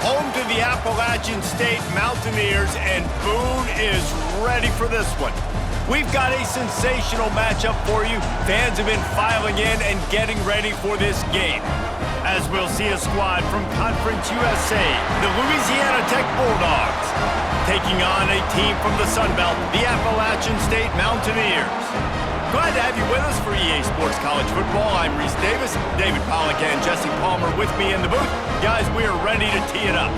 home to the Appalachian State Mountaineers, and Boone is ready for this one. We've got a sensational matchup for you. Fans have been filing in and getting ready for this game. As we'll see a squad from Conference USA, the Louisiana Tech Bulldogs, taking on a team from the Sun Belt, the Appalachian State Mountaineers. Glad to have you with us for EA Sports College Football. I'm Reese Davis, David Pollack and Jesse Palmer with me in the booth. Guys, we are ready to tee it up.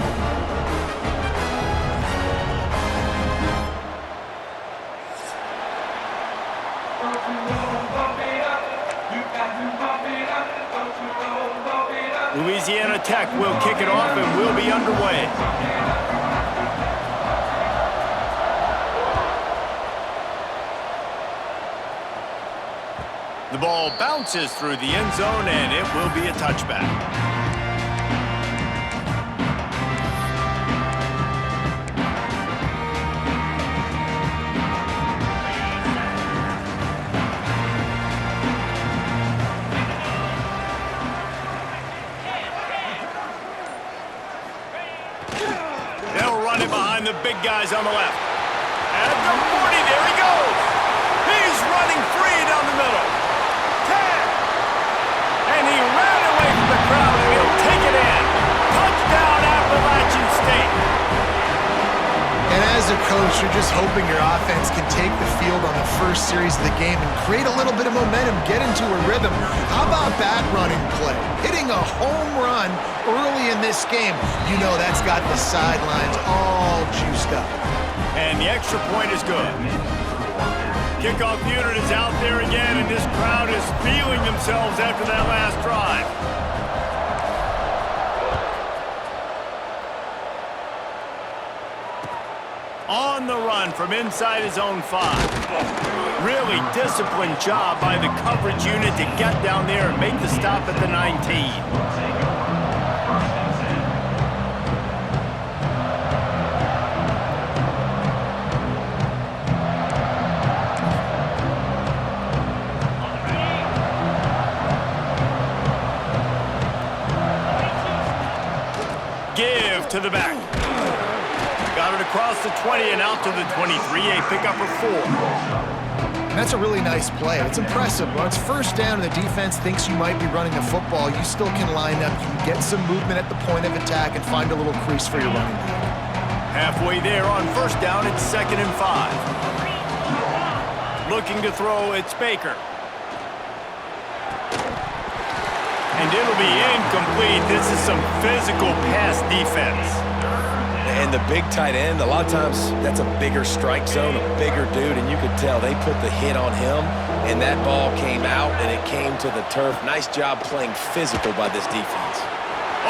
Louisiana Tech will kick it off and we'll be underway. The ball bounces through the end zone and it will be a touchback. The big guys on the left. And the 40, there he goes. He's running free down the middle. 10. And he ran away from the crowd and he'll take it in. Touchdown, Appalachian State. And as a coach, you're just hoping your offense can take the field on the first series of the game and create a little bit of momentum, get into a rhythm. How about that running play? Hitting a home run early in this game. You know that's got the sidelines all juiced up. And the extra point is good. Kickoff unit is out there again, and this crowd is feeling themselves after that last drive. On the run from inside his own 5. Really disciplined job by the coverage unit to get down there and make the stop at the 19. Give to the back. Got it across the 20 and out to the 23, a pickup of 4. And that's a really nice play. It's impressive. When it's first down and the defense thinks you might be running the football, you still can line up. You can get some movement at the point of attack and find a little crease for your running back. Halfway there on first down, it's 2nd and 5. Looking to throw, it's Baker. And it'll be incomplete. This is some physical pass defense. And the big tight end, a lot of times that's a bigger strike zone, a bigger dude, and you could tell they put the hit on him, and that ball came out, and it came to the turf. Nice job playing physical by this defense.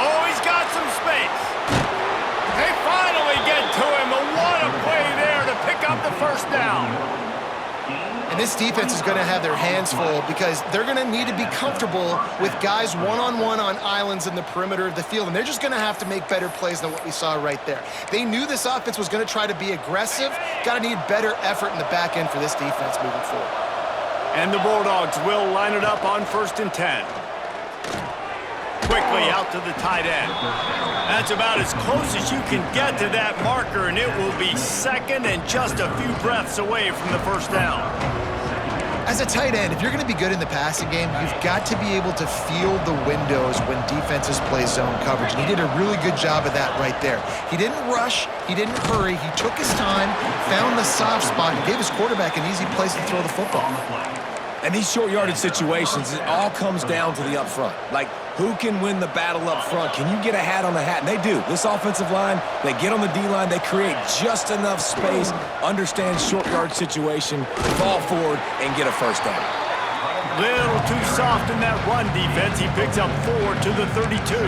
Oh, he's got some space. They finally get to him, and what a play there to pick up the first down. And this defense is going to have their hands full because they're going to need to be comfortable with guys one-on-one on islands in the perimeter of the field, and they're just going to have to make better plays than what we saw right there. They knew this offense was going to try to be aggressive. Got to need better effort in the back end for this defense moving forward. And the Bulldogs will line it up on 1st and 10. Quickly out to the tight end. That's about as close as you can get to that marker, and it will be 2nd and just a few breaths away from the first down. As a tight end, if you're going to be good in the passing game, you've got to be able to feel the windows when defenses play zone coverage. And he did a really good job of that right there. He didn't rush. He didn't hurry. He took his time, found the soft spot, and gave his quarterback an easy place to throw the football. And these short yardage situations, it all comes down to the up front. Like, who can win the battle up front? Can you get a hat on the hat? And they do. This offensive line, they get on the D-line, they create just enough space, understand short yard situation, fall forward, and get a first down. Little too soft in that run defense. He picks up 4 to the 32.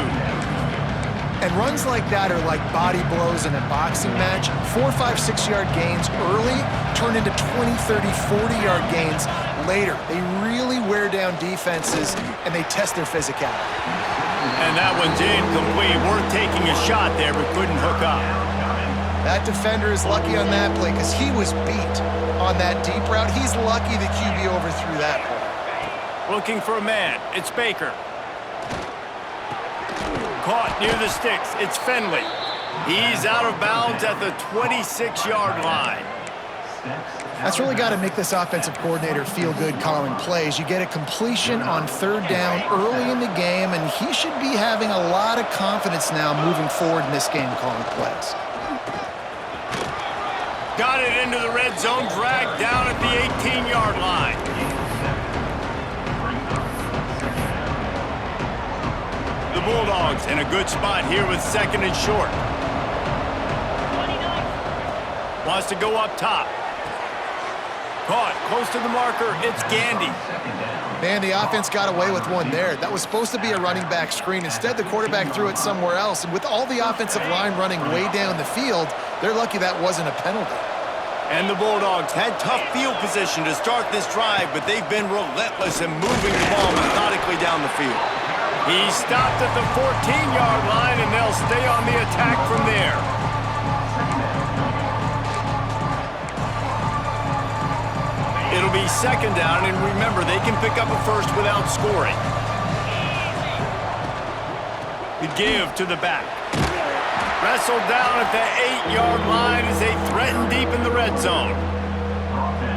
And runs like that are like body blows in a boxing match. 4, 5, 6-yard gains early turn into 20, 30, 40-yard gains later. They really wear down defenses, and they test their physicality. And that one's incomplete. Worth taking a shot there, but couldn't hook up. That defender is lucky on that play because he was beat on that deep route. He's lucky the QB overthrew that play. Looking for a man. It's Baker. Caught near the sticks. It's Finley. He's out of bounds at the 26-yard line. That's really got to make this offensive coordinator feel good calling plays. You get a completion on third down early in the game, and he should be having a lot of confidence now moving forward in this game calling plays. Got it into the red zone, dragged down at the 18-yard line. The Bulldogs in a good spot here with second and short. Wants to go up top. Caught close to the marker. It's Gandy. Man, the offense got away with one there. That was supposed to be a running back screen. Instead, the quarterback threw it somewhere else. And with all the offensive line running way down the field, they're lucky that wasn't a penalty. And the Bulldogs had tough field position to start this drive, but they've been relentless in moving the ball methodically down the field. He stopped at the 14-yard line, and they'll stay on the attack from there. It'll be second down, and remember, they can pick up a first without scoring. The give to the back. Wrestled down at the 8-yard line as they threaten deep in the red zone.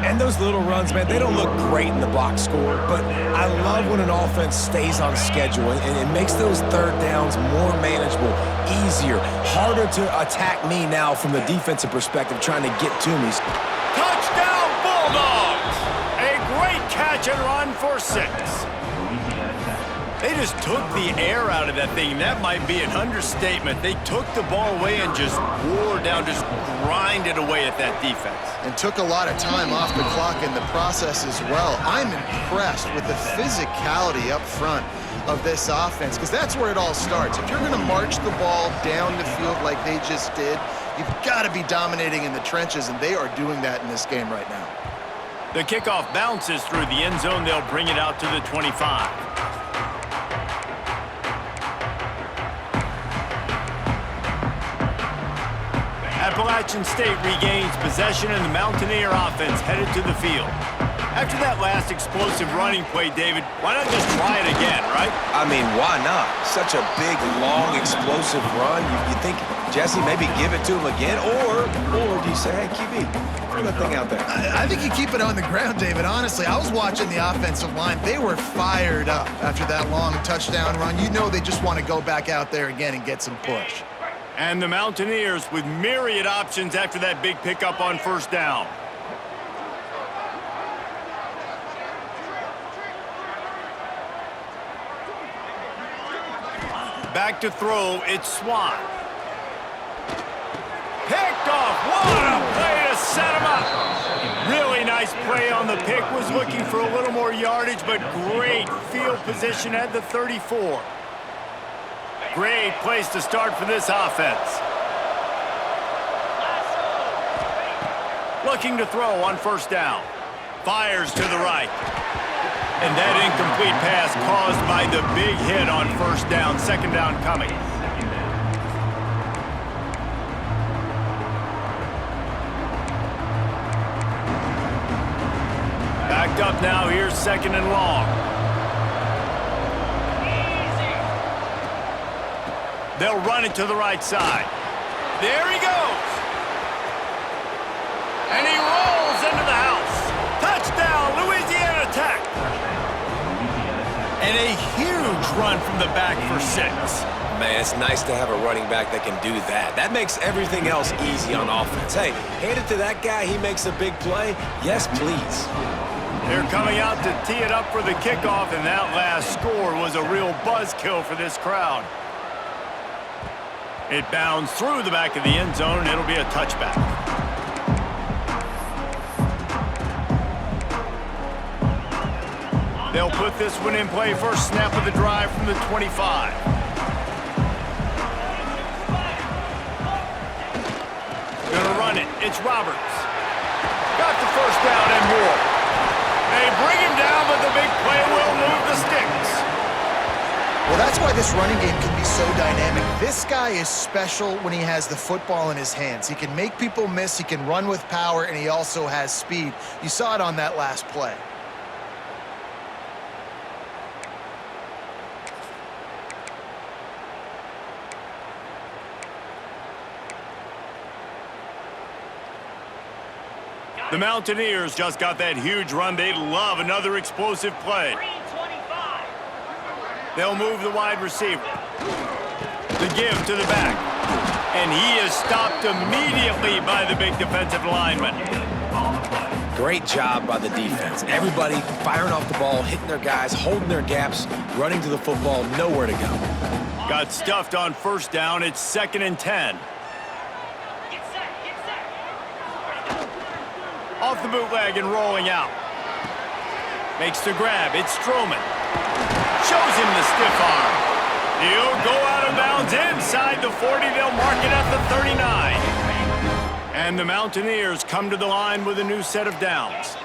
And those little runs, man, they don't look great in the box score, but I love when an offense stays on schedule and it makes those third downs more manageable, easier, harder to attack me now from the defensive perspective trying to get to me. Touchdown, Bulldogs! A great catch and run for 6. They just took the air out of that thing. That might be an understatement. They took the ball away and just wore down, just grinded away at that defense. And took a lot of time off the clock in the process as well. I'm impressed with the physicality up front of this offense, because that's where it all starts. If you're going to march the ball down the field like they just did, you've got to be dominating in the trenches, and they are doing that in this game right now. The kickoff bounces through the end zone. They'll bring it out to the 25. Appalachian State regains possession, and the Mountaineer offense headed to the field. After that last explosive running play, David, why not just try it again, right? I mean, why not? Such a big, long, explosive run. You think, Jesse, maybe give it to him again? Or do you say, hey, QB, throw that thing out there? I think you keep it on the ground, David. Honestly, I was watching the offensive line. They were fired up after that long touchdown run. You know they just want to go back out there again and get some push. And the Mountaineers with myriad options after that big pickup on first down. Back to throw, it's Swan. Picked off, what a play to set him up. Really nice play on the pick, was looking for a little more yardage, but great field position at the 34. Great place to start for this offense. Looking to throw on first down. Fires to the right. And that incomplete pass caused by the big hit on first down. Second down coming. Backed up now. Here's second and long. They'll run it to the right side. There he goes. And he rolls into the house. Touchdown, Louisiana Tech. And a huge run from the back for 6. Man, it's nice to have a running back that can do that. That makes everything else easy on offense. Hey, hand it to that guy. He makes a big play. Yes, please. They're coming out to tee it up for the kickoff, and that last score was a real buzzkill for this crowd. It bounds through the back of the end zone, and it'll be a touchback. They'll put this one in play first snap of the drive from the 25. Gonna run it. It's Roberts. Got the first down and more. They bring him down, but the big play will move the sticks. Well, that's why this running game can be so dynamic. This guy is special when he has the football in his hands. He can make people miss, he can run with power, and he also has speed. You saw it on that last play. The Mountaineers just got that huge run. They love another explosive play. They'll move the wide receiver. The give to the back. And he is stopped immediately by the big defensive lineman. Great job by the defense. Everybody firing off the ball, hitting their guys, holding their gaps, running to the football, nowhere to go. Got stuffed on first down. It's 2nd and 10. Off the bootleg and rolling out. Makes the grab. It's Strowman. Shows him the stiff arm. He'll go out of bounds inside the 40. They'll mark it at the 39. And the Mountaineers come to the line with a new set of downs.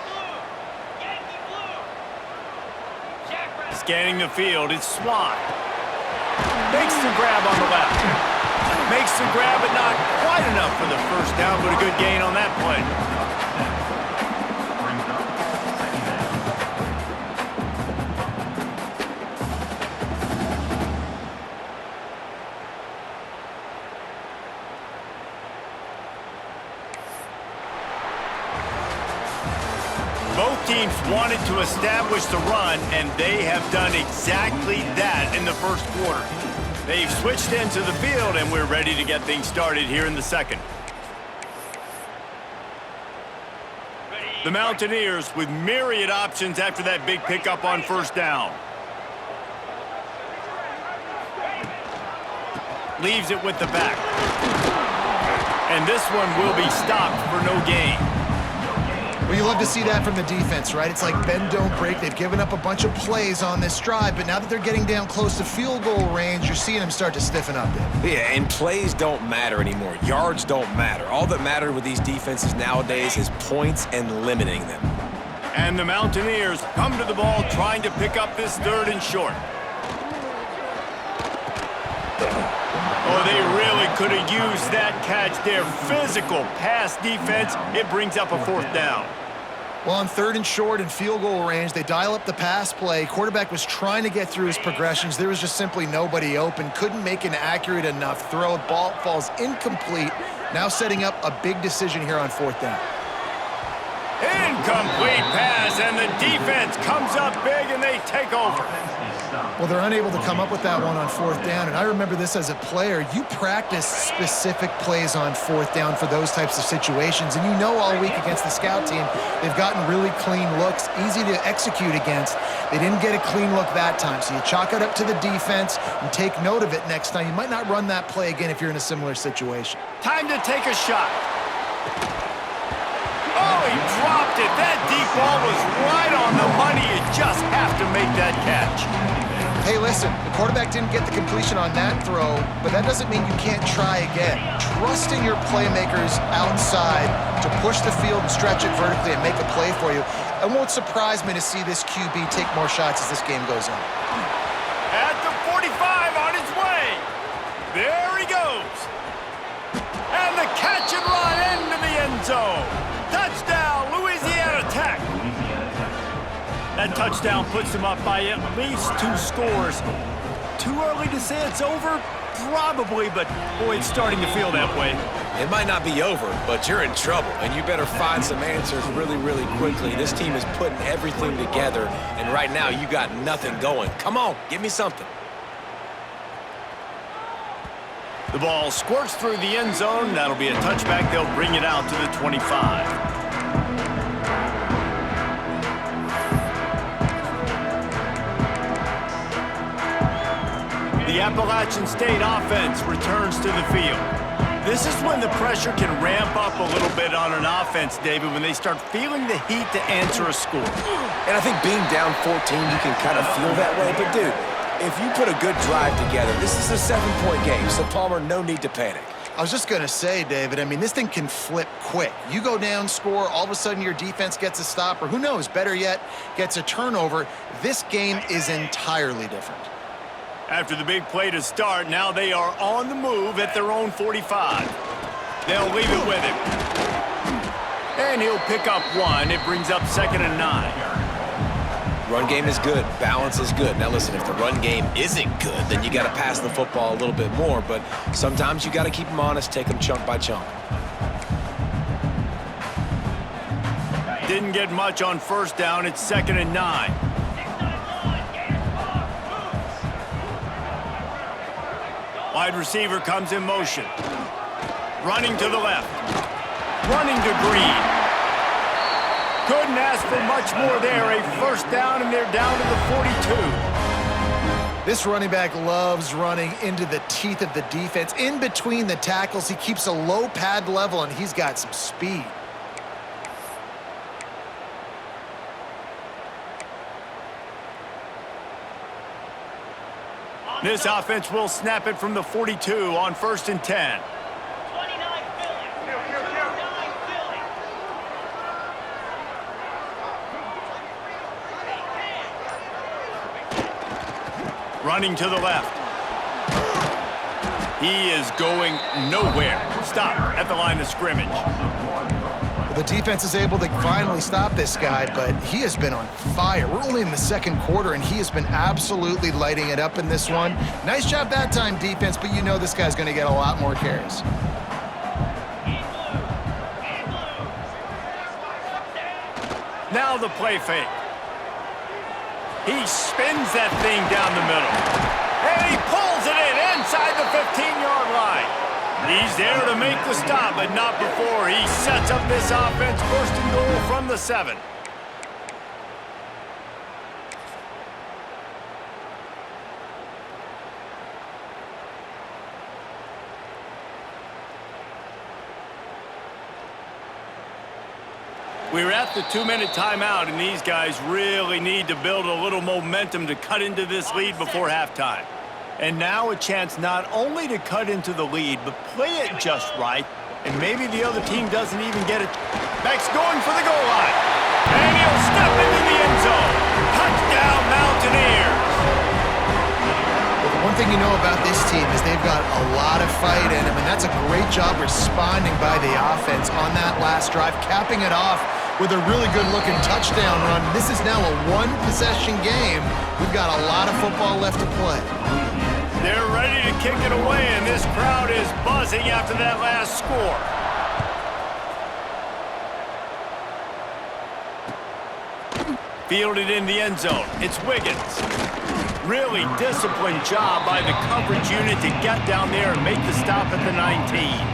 Scanning the field, it's Swan. Makes the grab on the left. Makes the grab, but not quite enough for the first down, but a good gain on that play. Both teams wanted to establish the run, and they have done exactly that in the first quarter. They've switched into the field, and we're ready to get things started here in the second. The Mountaineers with myriad options after that big pickup on first down. Leaves it with the back. And this one will be stopped for no gain. Well, you love to see that from the defense, right? It's like bend, don't break. They've given up a bunch of plays on this drive, but now that they're getting down close to field goal range, you're seeing them start to stiffen up there. Yeah, and plays don't matter anymore. Yards don't matter. All that matters with these defenses nowadays is points and limiting them. And the Mountaineers come to the ball trying to pick up this 3rd and short. Oh, they really could have used that catch there. Physical pass defense. It brings up a 4th down. Well, on 3rd and short and field goal range, they dial up the pass play. Quarterback was trying to get through his progressions. There was just simply nobody open. Couldn't make an accurate enough throw. Ball falls incomplete. Now setting up a big decision here on 4th down. Incomplete pass, and the defense comes up big, and they take over. Well, they're unable to come up with that one on 4th down, and I remember this as a player. You practice specific plays on 4th down for those types of situations, and you know all week against the scout team, they've gotten really clean looks, easy to execute against. They didn't get a clean look that time, so you chalk it up to the defense and take note of it next time. You might not run that play again if you're in a similar situation. Time to take a shot. Oh, he dropped it. That deep ball was right on the money. You just have to make that catch. Hey, listen, the quarterback didn't get the completion on that throw, but that doesn't mean you can't try again. Trusting your playmakers outside to push the field and stretch it vertically and make a play for you. It won't surprise me to see this QB take more shots as this game goes on. At the 45 on his way. There he goes. And the catch and run into the end zone. Touchdown, Louisiana Tech. That touchdown puts them up by at least 2 scores. Too early to say it's over? Probably, but boy, it's starting to feel that way. It might not be over, but you're in trouble, and you better find some answers really, really quickly. This team is putting everything together, and right now you got nothing going. Come on, give me something. The ball squirts through the end zone. That'll be a touchback. They'll bring it out to the 25. The Appalachian State offense returns to the field. This is when the pressure can ramp up a little bit on an offense, David, when they start feeling the heat to answer a score. And I think being down 14, you can kind of feel that way. But, dude, if you put a good drive together, this is a 7-point game, so, Palmer, no need to panic. I was just going to say, David, I mean, this thing can flip quick. You go down, score, all of a sudden your defense gets a stop, or who knows, better yet, gets a turnover. This game is entirely different. After the big play to start, now they are on the move at their own 45. They'll leave it with him. And he'll pick up 1. It brings up 2nd and 9. Run game is good. Balance is good. Now, listen, if the run game isn't good, then you got to pass the football a little bit more. But sometimes you got to keep them honest, take them chunk by chunk. Didn't get much on first down. It's 2nd and 9. Wide receiver comes in motion. Running to the left. Running to Green. Couldn't ask for much more there. A first down, and they're down to the 42. This running back loves running into the teeth of the defense. In between the tackles, he keeps a low pad level, and he's got some speed. This offense will snap it from the 42 on 1st and 10. Running to the left. He is going nowhere. Stop at the line of scrimmage. The defense is able to finally stop this guy, but he has been on fire. We're only in the 2nd quarter, and he has been absolutely lighting it up in this one. Nice job that time, defense, but you know this guy's going to get a lot more carries. Now the play fake. He spins that thing down the middle. And he pulls it in inside the 15-yard line. He's there to make the stop, but not before he sets up this offense. 1st and goal from the 7. We're at the 2-minute timeout, and these guys really need to build a little momentum to cut into this lead before halftime. And now a chance not only to cut into the lead, but play it just right, and maybe the other team doesn't even get it. Beck's going for the goal line, and he'll step into the end zone. Touchdown, Mountaineers! One thing you know about this team is they've got a lot of fight in them, and that's a great job responding by the offense on that last drive, capping it off with a really good-looking touchdown run. This is now a one-possession game. We've got a lot of football left to play. They're ready to kick it away, and this crowd is buzzing after that last score. Fielded in the end zone. It's Wiggins. Really disciplined job by the coverage unit to get down there and make the stop at the 19.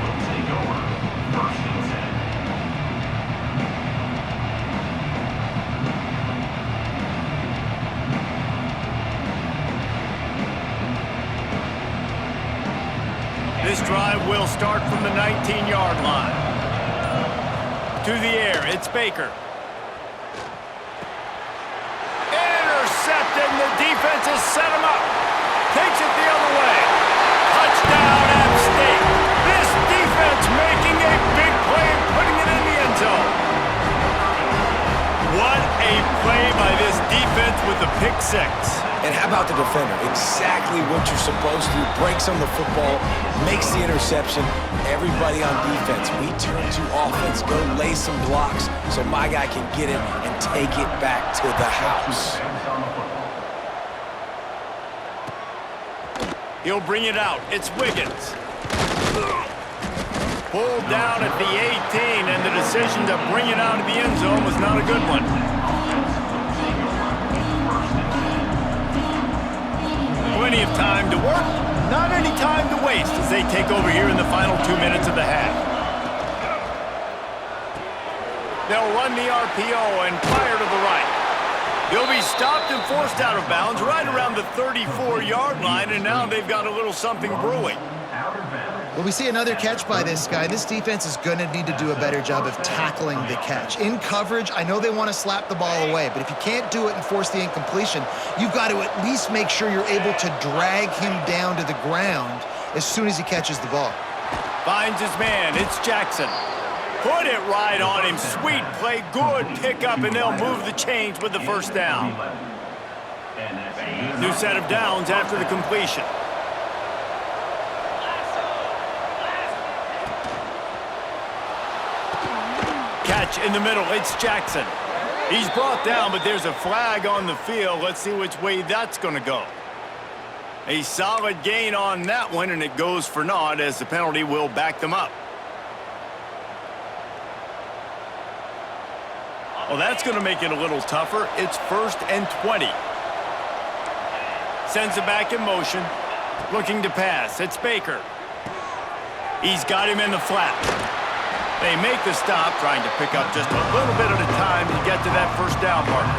This drive will start from the 19-yard line. To the air, it's Baker. Intercepted, and the defense has set him up. Takes it the other way. Touchdown, App State. This defense making a big play and putting it in the end zone. What a play by this defense with the pick 6. And how about the defender? Exactly what you're supposed to do. Breaks on the football, makes the interception. Everybody on defense, we turn to offense. Go lay some blocks so my guy can get it and take it back to the house. He'll bring it out. It's Wiggins. Pulled down at the 18, and the decision to bring it out of the end zone was not a good one. Plenty of time to work, not any time to waste as they take over here in the final 2 minutes of the half. They'll run the RPO and fire to the right. They'll be stopped and forced out of bounds right around the 34-yard line, and now they've got a little something brewing. Well, we see another catch by this guy. This defense is going to need to do a better job of tackling the catch. In coverage, I know they want to slap the ball away, but if you can't do it and force the incompletion, you've got to at least make sure you're able to drag him down to the ground as soon as he catches the ball. Finds his man. It's Jackson. Put it right on him. Sweet play. Good pickup, and they'll move the chains with the first down. New set of downs after the completion. Catch in the middle. It's Jackson. He's brought down, but there's a flag on the field. Let's see which way that's going to go. A solid gain on that one, and it goes for naught as the penalty will back them up. Well, that's going to make it a little tougher. It's 1st and 20. Sends it back in motion. Looking to pass. It's Baker. He's got him in the flat. They make the stop, trying to pick up just a little bit at a time to get to that first down marker.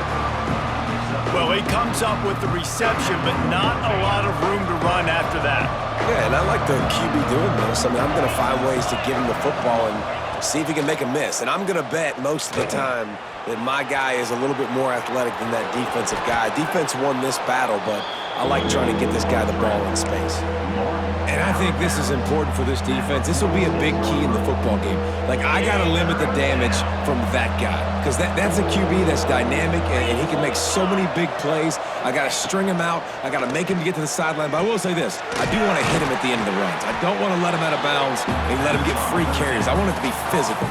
Well, he comes up with the reception, but not a lot of room to run after that. Yeah, and I like the QB doing this. I mean, I'm going to find ways to give him the football and see if he can make a miss. And I'm going to bet most of the time that my guy is a little bit more athletic than that defensive guy. Defense won this battle, but I like trying to get this guy the ball in space. And I think this is important for this defense. This will be a big key in the football game. Like, I got to limit the damage from that guy because that's a QB that's dynamic and he can make so many big plays. I got to string him out. I got to make him get to the sideline. But I will say this. I do want to hit him at the end of the runs. I don't want to let him out of bounds and let him get free carries. I want it to be physical.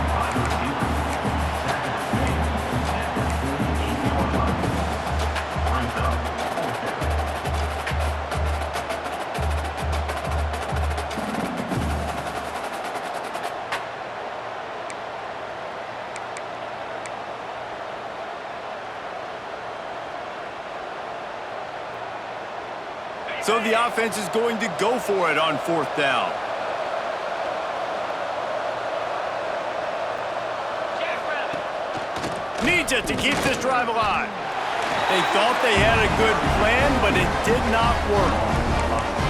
So the offense is going to go for it on 4th down. Needs it to keep this drive alive. They thought they had a good plan, but it did not work.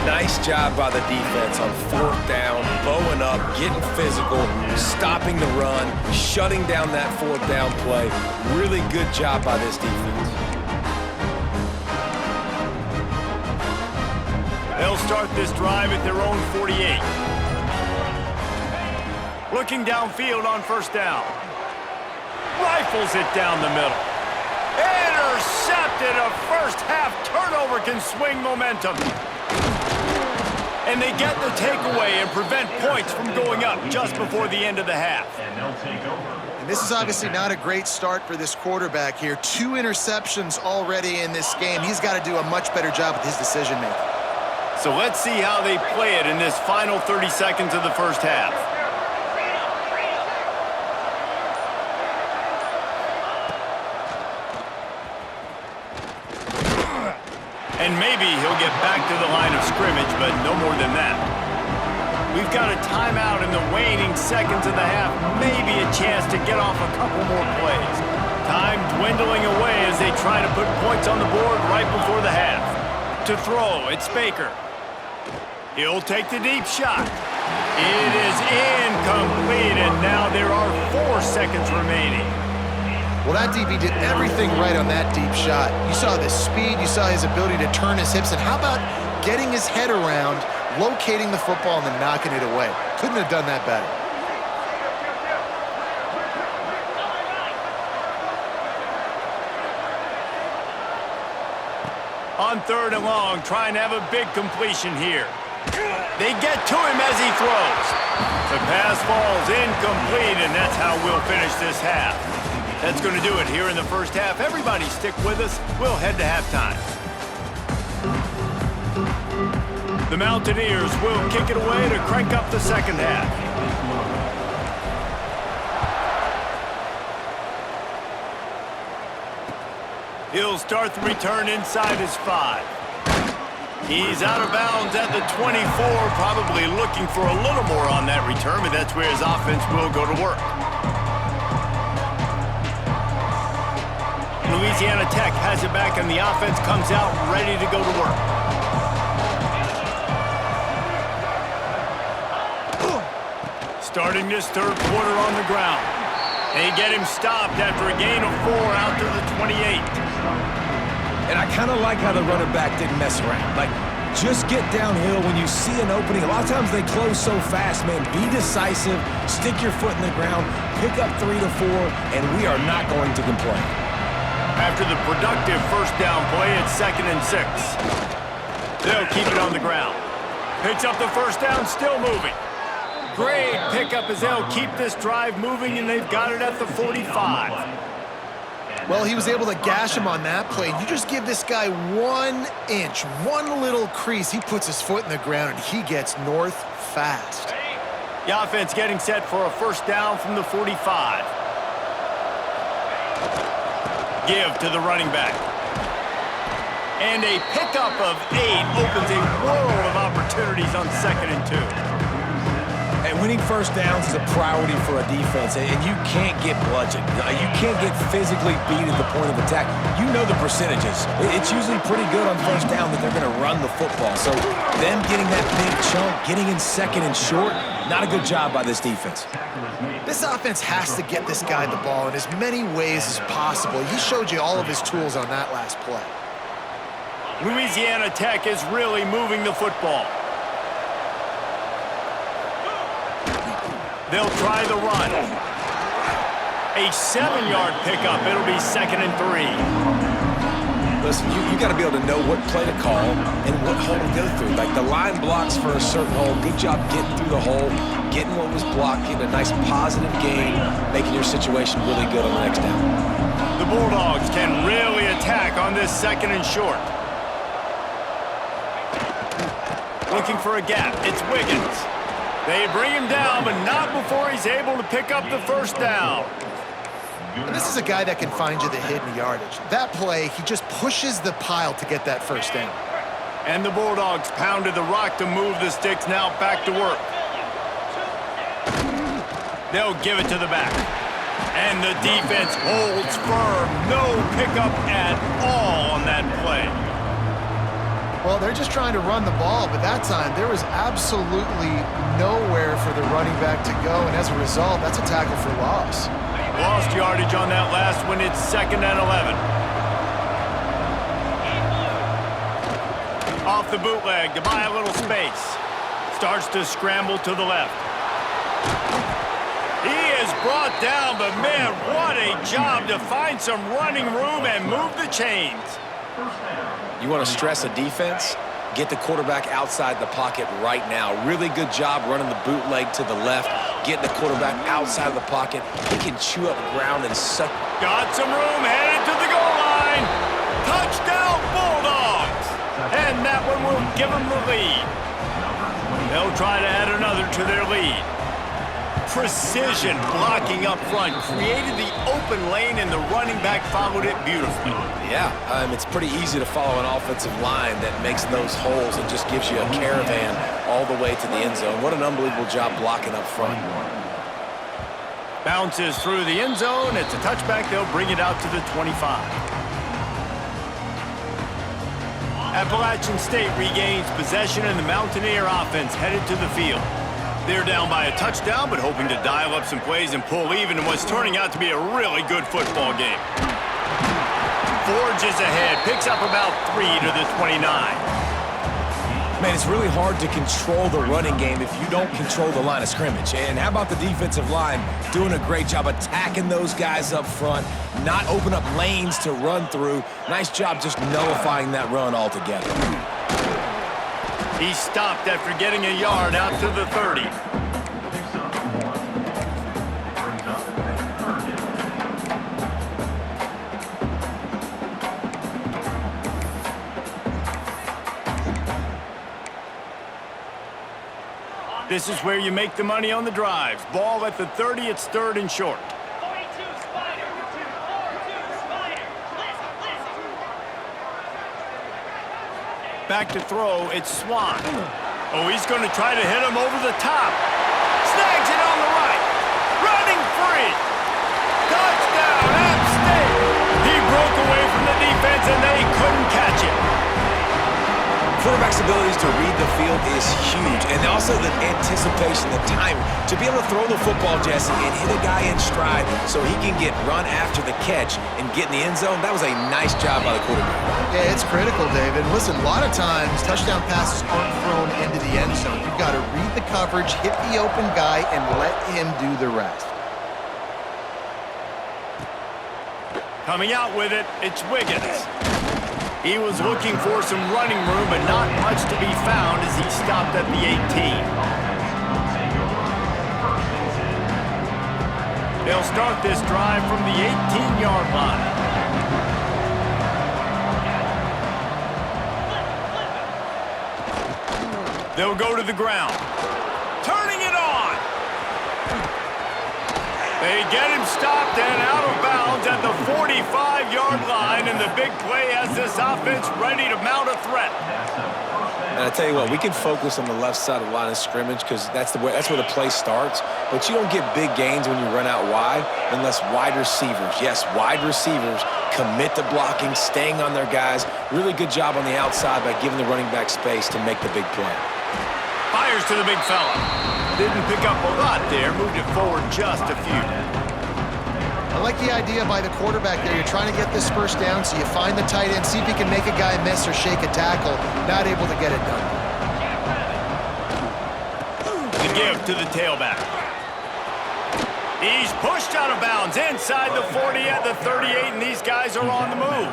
Nice job by the defense on 4th down, bowing up, getting physical, stopping the run, shutting down that 4th down play. Really good job by this defense. They'll start this drive at their own 48. Looking downfield on 1st down. Rifles it down the middle. Intercepted. A first-half turnover can swing momentum. And they get the takeaway and prevent points from going up just before the end of the half. And this is obviously not a great start for this quarterback here. 2 interceptions already in this game. He's got to do a much better job with his decision-making. So let's see how they play it in this final 30 seconds of the first half. And maybe he'll get back to the line of scrimmage, but no more than that. We've got a timeout in the waning seconds of the half. Maybe a chance to get off a couple more plays. Time dwindling away as they try to put points on the board right before the half. To throw, it's Baker. He'll take the deep shot. It is incomplete, and now there are 4 seconds remaining. Well, that DB did everything right on that deep shot. You saw the speed, you saw his ability to turn his hips, and how about getting his head around, locating the football, and then knocking it away? Couldn't have done that better. On 3rd and long, trying to have a big completion here. They get to him as he throws. The pass falls incomplete, and that's how we'll finish this half. That's going to do it here in the first half. Everybody stick with us. We'll head to halftime. The Mountaineers will kick it away to crank up the second half. He'll start the return inside his 5. He's out of bounds at the 24, probably looking for a little more on that return, but that's where his offense will go to work. Louisiana Tech has it back, and the offense comes out ready to go to work. Starting this 3rd quarter on the ground. They get him stopped after a gain of 4 out to the 28. And I kind of like how the running back didn't mess around. Like, just get downhill when you see an opening. A lot of times they close so fast, man. Be decisive, stick your foot in the ground, pick up 3 to 4, and we are not going to complain. After the productive first down play, it's 2nd and 6. They'll keep it on the ground. Picks up the first down, still moving. Great pickup as they'll keep this drive moving, and they've got it at the 45. Well, he was able to gash him on that play. You just give this guy 1 inch, one little crease. He puts his foot in the ground, and he gets north fast. The offense getting set for a first down from the 45. Give to the running back. And a pickup of 8 opens a world of opportunities on 2nd and 2. And winning first downs is a priority for a defense, and you can't get bludgeoned. You can't get physically beat at the point of attack. You know the percentages. It's usually pretty good on first down that they're going to run the football. So them getting that big chunk, getting in 2nd and short, not a good job by this defense. This offense has to get this guy the ball in as many ways as possible. He showed you all of his tools on that last play. Louisiana Tech is really moving the football. They'll try the run. A 7-yard pickup. It'll be 2nd and 3. Listen, you got to be able to know what play to call and what hole to go through. Like the line blocks for a certain hole. Good job getting through the hole, getting what was blocked, getting a nice positive gain, making your situation really good on the next down. The Bulldogs can really attack on this 2nd and short. Looking for a gap. It's Wiggins. They bring him down, but not before he's able to pick up the first down. And this is a guy that can find you the hidden yardage. That play, he just pushes the pile to get that first down. And the Bulldogs pounded the rock to move the sticks. Now back to work. They'll give it to the back. And the defense holds firm. No pickup at all on that play. Well, they're just trying to run the ball, but that time there was absolutely nowhere for the running back to go, and as a result, that's a tackle for loss. Lost yardage on that last one. It's 2nd and 11. Off the bootleg to buy a little space. Starts to scramble to the left. He is brought down, but man, what a job to find some running room and move the chains. You want to stress a defense? Get the quarterback outside the pocket right now. Really good job running the bootleg to the left, getting the quarterback outside of the pocket. He can chew up ground and suck. Got some room, headed to the goal line. Touchdown, Bulldogs. And that one will give them the lead. They'll try to add another to their lead. Precision blocking up front created the open lane, and the running back followed it beautifully. Yeah, it's pretty easy to follow an offensive line that makes those holes and just gives you a caravan all the way to the end zone. What an unbelievable job blocking up front. Bounces through the end zone. It's a touchback. They'll bring it out to the 25. Appalachian State regains possession, and the Mountaineer offense headed to the field. They're down by a touchdown, but hoping to dial up some plays and pull even in what's turning out to be a really good football game. Forges ahead, picks up about 3 to the 29. Man, it's really hard to control the running game if you don't control the line of scrimmage. And how about the defensive line doing a great job attacking those guys up front, not open up lanes to run through. Nice job just nullifying that run altogether. He stopped after getting a yard out to the 30. This is where you make the money on the drives. Ball at the 30, it's 3rd and short. Back to throw, it's Swan. Oh, he's going to try to hit him over the top. Snags it on the right. Running free. Touchdown, App State. He broke away from the defense, and they couldn't catch it. Quarterback's abilities to read the field is huge, and also the anticipation, the timing. To be able to throw the football, Jesse, and hit a guy in stride so he can get run after the catch and get in the end zone, that was a nice job by the quarterback. Yeah, it's critical, David. Listen, a lot of times, touchdown passes aren't thrown into the end zone. You've got to read the coverage, hit the open guy, and let him do the rest. Coming out with it, it's Wiggins. He was looking for some running room, but not much to be found as he stopped at the 18. They'll start this drive from the 18-yard line. They'll go to the ground. Turning it on. They get him stopped and out of bounds at the 45-yard line, and the big play has this offense ready to mount a threat. And I tell you what, we can focus on the left side of the line of scrimmage because that's where the play starts. But you don't get big gains when you run out wide unless wide receivers, yes, wide receivers, commit to blocking, staying on their guys. Really good job on the outside by giving the running back space to make the big play. Fires to the big fella. Didn't pick up a lot there, moved it forward just a few. I like the idea by the quarterback there. You're trying to get this first down, so you find the tight end, see if he can make a guy miss or shake a tackle. Not able to get it done. The give to the tailback. He's pushed out of bounds inside the 40 at the 38, and these guys are on the move.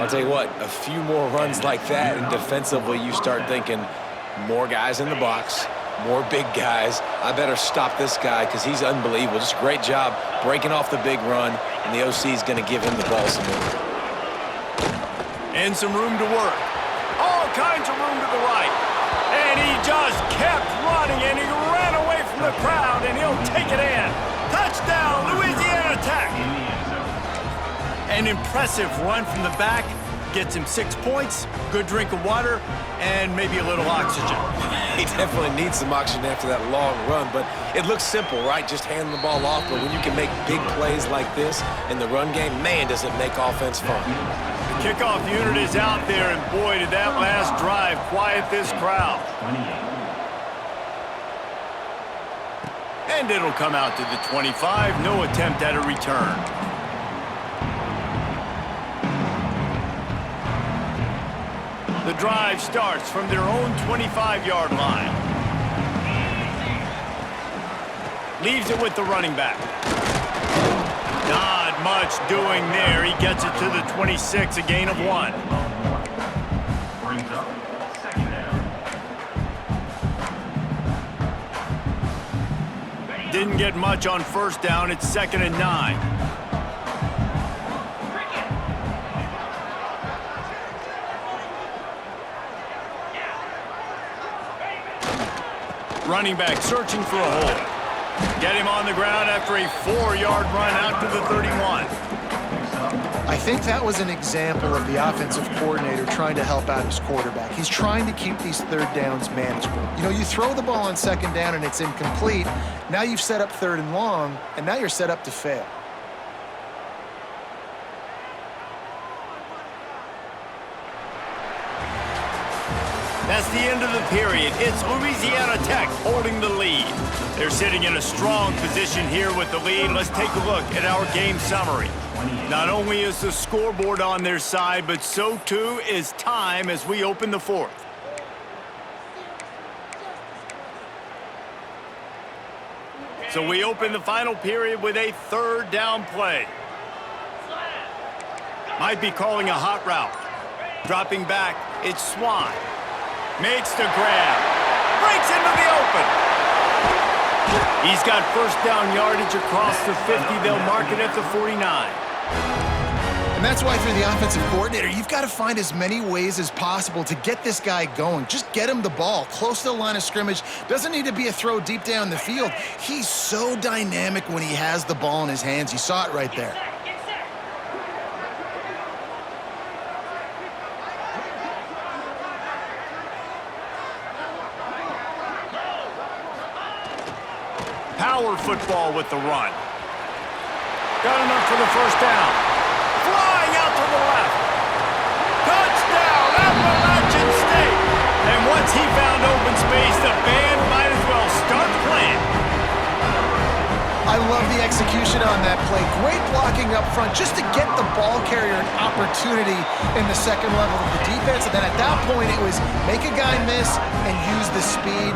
I'll tell you what, a few more runs like that, and defensively you start thinking more guys in the box, more big guys. I better stop this guy because he's unbelievable. Just a great job breaking off the big run, and the OC is going to give him the ball some more. And some room to work. All kinds of room to the right. And he just kept running, and he ran away from the crowd, and he'll take it in. Touchdown, Louisiana Tech. An impressive run from the back. Gets him 6 points, good drink of water, and maybe a little oxygen. He definitely needs some oxygen after that long run, but it looks simple, right? Just hand the ball off, but when you can make big plays like this in the run game, man, does it make offense fun. The kickoff unit is out there, and boy, did that last drive quiet this crowd. And it'll come out to the 25, no attempt at a return. The drive starts from their own 25-yard line. Leaves it with the running back. Not much doing there. He gets it to the 26, a gain of 1. Didn't get much on first down. It's 2nd and 9. Running back searching for a hole. Get him on the ground after a 4-yard run out to the 31. I think that was an example of the offensive coordinator trying to help out his quarterback. He's trying to keep these third downs manageable. You know, you throw the ball on 2nd down and it's incomplete. Now you've set up 3rd and long, and now you're set up to fail. That's the end of the period. It's Louisiana Tech holding the lead. They're sitting in a strong position here with the lead. Let's take a look at our game summary. Not only is the scoreboard on their side, but so too is time as we open the 4th. So we open the final period with a 3rd down play. Might be calling a hot route. Dropping back, it's Swan. Makes the grab. Breaks into the open. He's got first down yardage across the 50. They'll mark it at the 49. And that's why for the offensive coordinator, you've got to find as many ways as possible to get this guy going. Just get him the ball close to the line of scrimmage. Doesn't need to be a throw deep down the field. He's so dynamic when he has the ball in his hands. You saw it right there. Power football with the run. Got enough for the first down. Flying out to the left. Touchdown, Appalachian State. And once he found open space, the band might as well start playing. I love the execution on that play. Great blocking up front just to get the ball carrier an opportunity in the second level of the defense. And then at that point, it was make a guy miss and use the speed.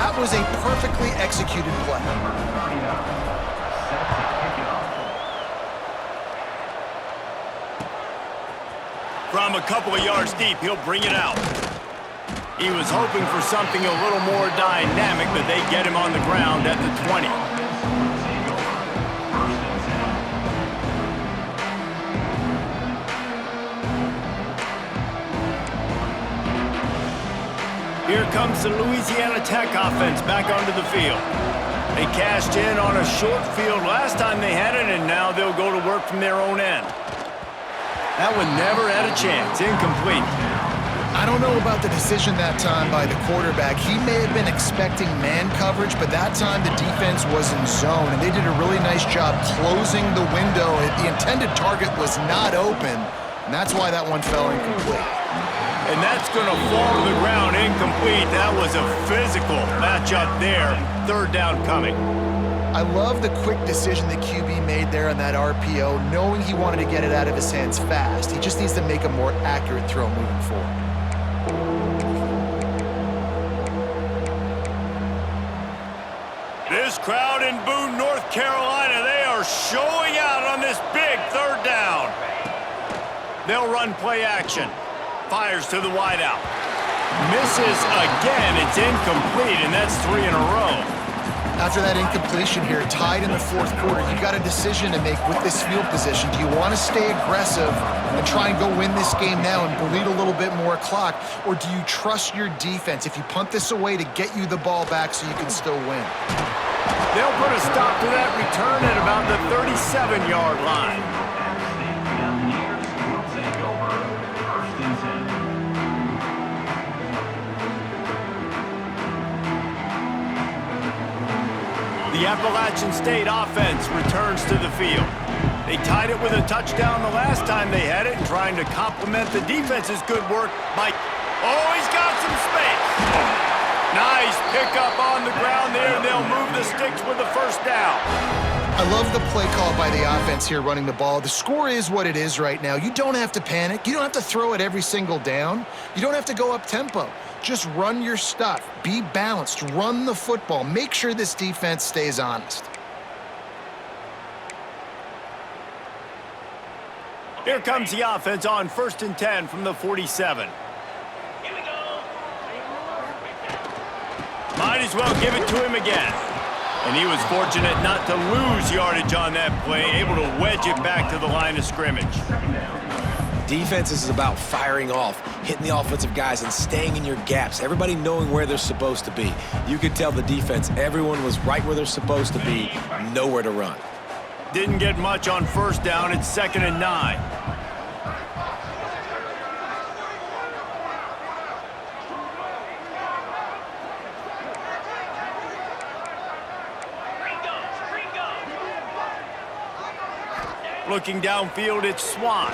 That was a perfectly executed play. From a couple of yards deep, he'll bring it out. He was hoping for something a little more dynamic, but they get him on the ground at the 20. Here comes the Louisiana Tech offense back onto the field. They cashed in on a short field last time they had it, and now they'll go to work from their own end. That one never had a chance. Incomplete. I don't know about the decision that time by the quarterback. He may have been expecting man coverage, but that time the defense was in zone, and they did a really nice job closing the window. The intended target was not open, and that's why that one fell incomplete. And that's going to fall to the ground incomplete. That was a physical matchup there. Third down coming. I love the quick decision that QB made there on that RPO, knowing he wanted to get it out of his hands fast. He just needs to make a more accurate throw moving forward. This crowd in Boone, North Carolina, they are showing out on this big third down. They'll run play action. Fires to the wideout. Misses again. It's incomplete, and that's 3 in a row. After that incompletion here, tied in the fourth quarter, you got a decision to make with this field position. Do you want to stay aggressive and try and go win this game now and bleed a little bit more clock, or do you trust your defense if you punt this away to get you the ball back so you can still win? They'll put a stop to that return at about the 37-yard line. The Appalachian State offense returns to the field. They tied it with a touchdown the last time they had it, and trying to complement the defense's good work by... Oh, he's got some space. Nice pickup on the ground there, and they'll move the sticks with the first down. I love the play call by the offense here running the ball. The score is what it is right now. You don't have to panic. You don't have to throw it every single down. You don't have to go up tempo. Just run your stuff. Be balanced. Run the football. Make sure this defense stays honest. Here comes the offense on 1st and 10 from the 47. Here we go. Might as well give it to him again. And he was fortunate not to lose yardage on that play, able to wedge it back to the line of scrimmage. Defense is about firing off, hitting the offensive guys, and staying in your gaps. Everybody knowing where they're supposed to be. You could tell the defense, everyone was right where they're supposed to be, nowhere to run. Didn't get much on first down. It's 2nd and 9. Looking downfield, it's Swan.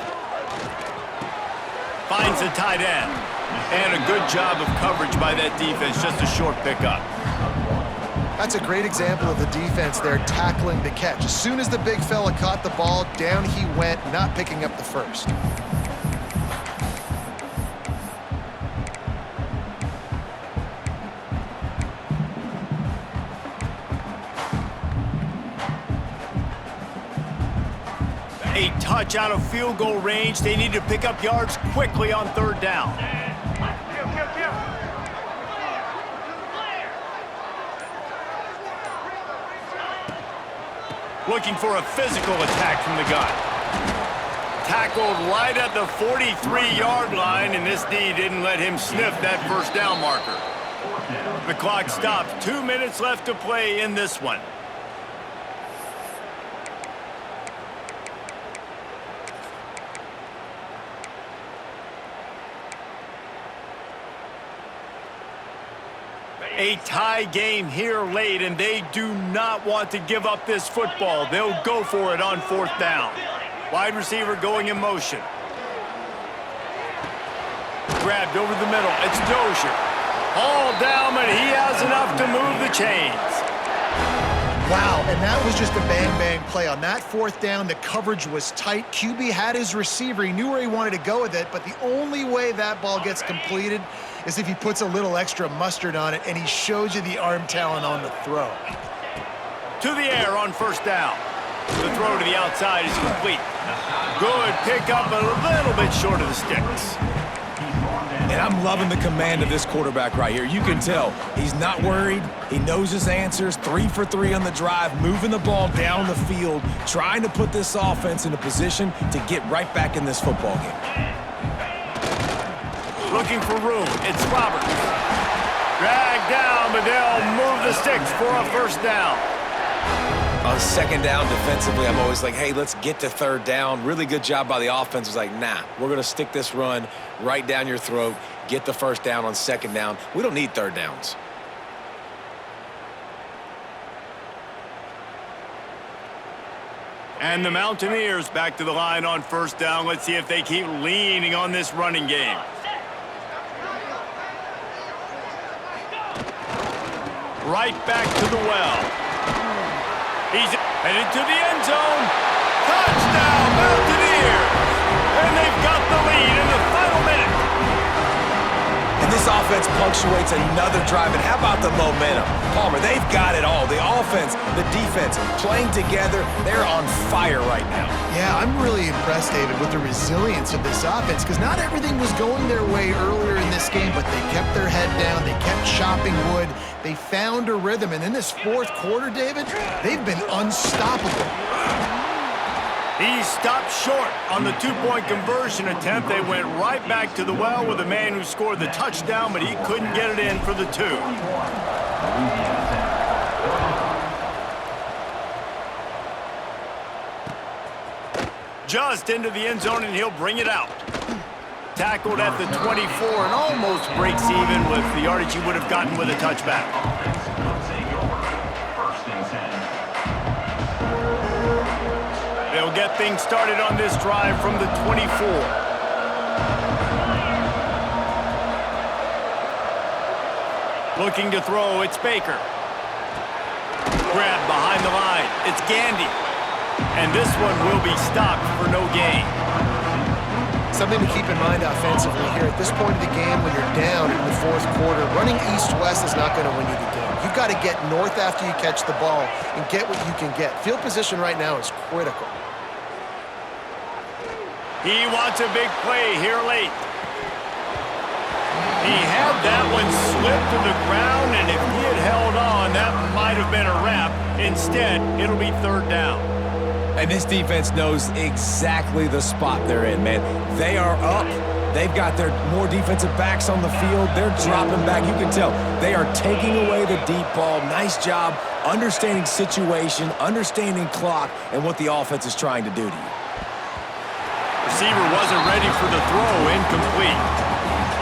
Finds the tight end. And a good job of coverage by that defense. Just a short pickup. That's a great example of the defense there tackling the catch. As soon as the big fella caught the ball, down he went, not picking up the first. A touch out of field goal range. They need to pick up yards quickly on 3rd down. Looking for a physical attack from the gun. Tackled right at the 43-yard line, and this D didn't let him sniff that first down marker. The clock stops. 2 minutes left to play in this one. A tie game here late, and they do not want to give up this football. They'll go for it on 4th down. Wide receiver going in motion. Grabbed over the middle. It's Dozier. All down, but he has enough to move the chains. Wow, and that was just a bang-bang play. On that 4th down, the coverage was tight. QB had his receiver. He knew where he wanted to go with it, but the only way that ball gets completed is if he puts a little extra mustard on it, and he shows you the arm talent on the throw. To the air on 1st down. The throw to the outside is complete. Good pickup, but a little bit short of the sticks. And I'm loving the command of this quarterback right here. You can tell he's not worried. He knows his answers. 3 for 3 on the drive, moving the ball down the field, trying to put this offense in a position to get right back in this football game. Looking for room. It's Roberts. Dragged down, but they'll move the sticks for a 1st down. On second down defensively, I'm always like, hey, let's get to third down. Really good job by the offense. It's like, nah, we're going to stick this run right down your throat, get the first down on second down. We don't need third downs. And the Mountaineers back to the line on first down. Let's see if they keep leaning on this running game. Right back to the well. He's headed to the end zone. Touchdown, Mountaineers! And they've got the lead in the final minute. And this offense punctuates another drive. And how about the momentum? Palmer, they've got it all. The offense, the defense, playing together. They're on fire right now. Yeah, I'm really impressed, David, with the resilience of this offense because not everything was going their way earlier in this game, but they kept their head down. They kept chopping wood. They found a rhythm. And in this fourth quarter, David, they've been unstoppable. He stopped short on the two-point conversion attempt. They went right back to the well with the man who scored the touchdown, but he couldn't get it in for the two. Just into the end zone, and he'll bring it out. Tackled at the 24 and almost breaks even with the yardage he would have gotten with a touchback. They'll get things started on this drive from the 24. Looking to throw, it's Baker. Grabbed behind the line, it's Gandy. And this one will be stopped for no gain. Something to keep in mind offensively here. At this point of the game, when you're down in the fourth quarter, running east-west is not going to win you the game. You've got to get north after you catch the ball and get what you can get. Field position right now is critical. He wants a big play here late. He had that one slip to the ground, and if he had held on, that might have been a wrap. Instead, it'll be third down. And this defense knows exactly the spot they're in, man. They are up. They've got their more defensive backs on the field. They're dropping back. You can tell they are taking away the deep ball. Nice job understanding situation, understanding clock, and what the offense is trying to do to you. Receiver wasn't ready for the throw, incomplete.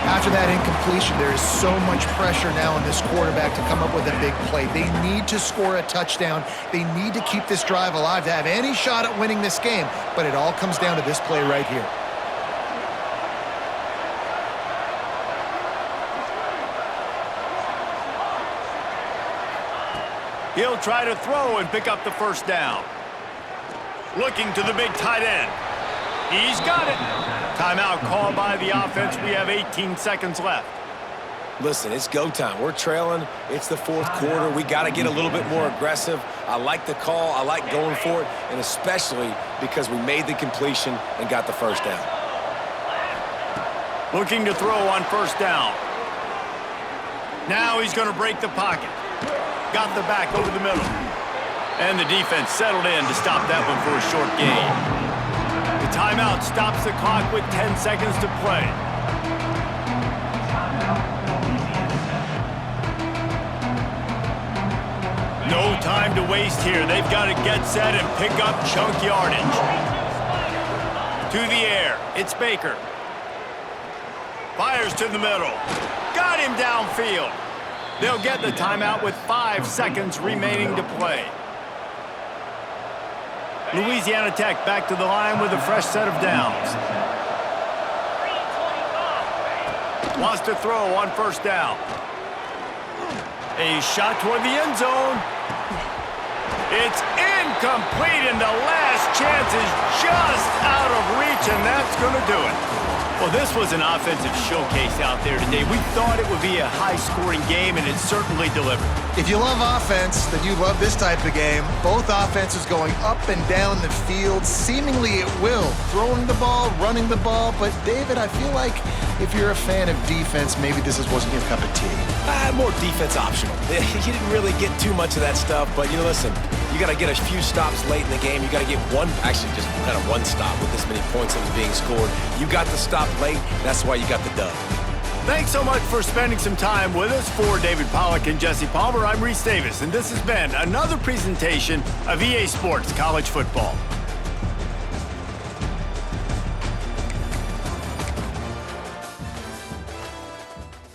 After that incompletion, there is so much pressure now on this quarterback to come up with a big play. They need to score a touchdown. They need to keep this drive alive to have any shot at winning this game, but it all comes down to this play right here. He'll try to throw and pick up the first down. Looking to the big tight end. He's got it. Timeout called by the offense. We have 18 seconds left. Listen, it's go time. We're trailing. It's the fourth quarter. We got to get a little bit more aggressive. I like the call. I like going for it, and especially because we made the completion and got the first down. Looking to throw on first down. Now he's going to break the pocket. Got the back over the middle. And the defense settled in to stop that one for a short gain. The timeout stops the clock with 10 seconds to play. No time to waste here. They've got to get set and pick up chunk yardage. To the air, it's Baker. Fires to the middle. Got him downfield. They'll get the timeout with 5 seconds remaining to play. Louisiana Tech back to the line with a fresh set of downs. Wants to throw on first down. A shot toward the end zone. It's incomplete, and the last chance is just out of reach, and that's going to do it. Well, this was an offensive showcase out there today. We thought it would be a high-scoring game, and it certainly delivered. If you love offense, then you love this type of game. Both offenses going up and down the field, seemingly at will. Throwing the ball, running the ball. But, David, I feel like if you're a fan of defense, maybe this wasn't your cup of tea. More defense optional. You didn't really get too much of that stuff, but, listen, you got to get a few stops late in the game. You got to get just kind of one stop with this many points that was being scored. You got the stop late. That's why you got the dub. Thanks so much for spending some time with us. For David Pollack and Jesse Palmer, I'm Reese Davis, and this has been another presentation of EA Sports College Football.